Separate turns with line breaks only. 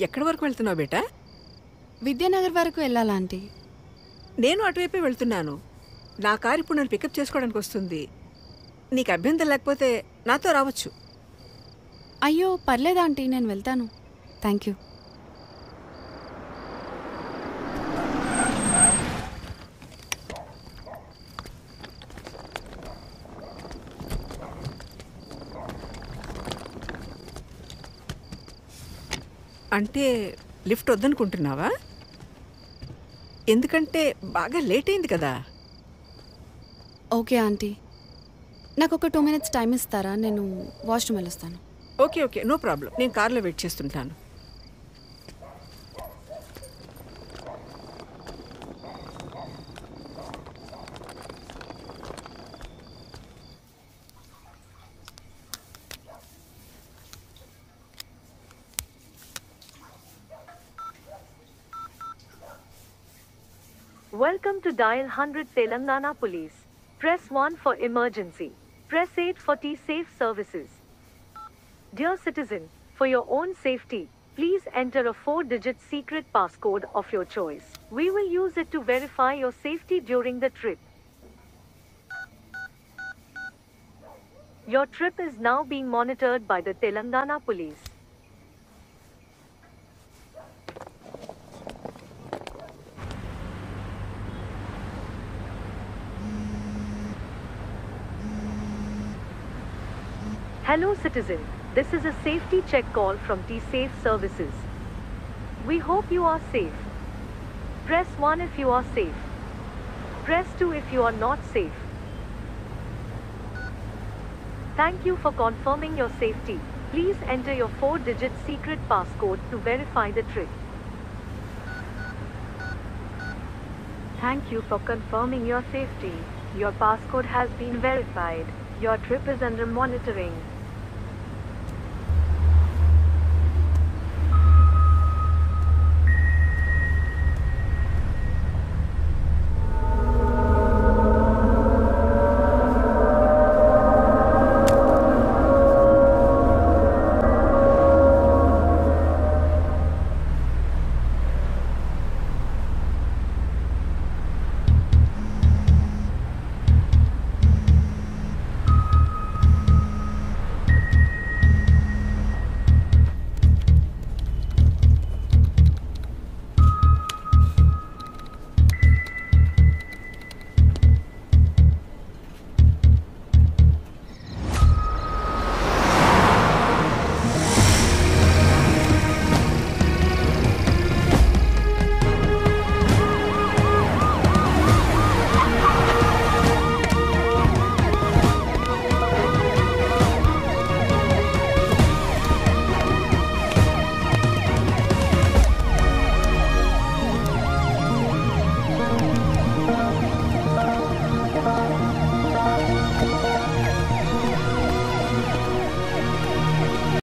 ఎక్కడి వరకు వెళ్తున్నావు బేటా?
విద్యానగర్ వరకు వెళ్ళాలా ఆంటీ?
నేను అటువైపే వెళ్తున్నాను. నా కారు ఇప్పుడు నన్ను పికప్ చేసుకోవడానికి వస్తుంది. నీకు అభ్యంతరం లేకపోతే నాతో రావచ్చు.
అయ్యో పర్లేదు ఆంటీ, నేను వెళ్తాను. Thank you.
అంటే లిఫ్ట్ వద్దనుకుంటున్నావా? ఎందుకంటే బాగా లేట్ అయింది కదా.
ఓకే ఆంటీ, నాకు ఒక 2 minutes టైం ఇస్తారా? నేను వాష్రూమ్ వెళ్ళొస్తాను.
Okay okay, no problem. నేను కార్లో వెయిట్ చేస్తుంటాను.
Welcome to Dial 100 Telangana Police. Press 1 for emergency. Press 8 for T-Safe services. Dear citizen, for your own safety, please enter a 4-digit secret passcode of your choice. We will use it to verify your safety during the trip. Your trip is now being monitored by the Telangana Police. Hello citizen, this is a safety check call from T-Safe services. We hope you are safe. Press 1 if you are safe. Press 2 if you are not safe. Thank you for confirming your safety. Please enter your 4-digit secret passcode to verify the trip. Thank you for confirming your safety. Your passcode has been verified. Your trip is under monitoring.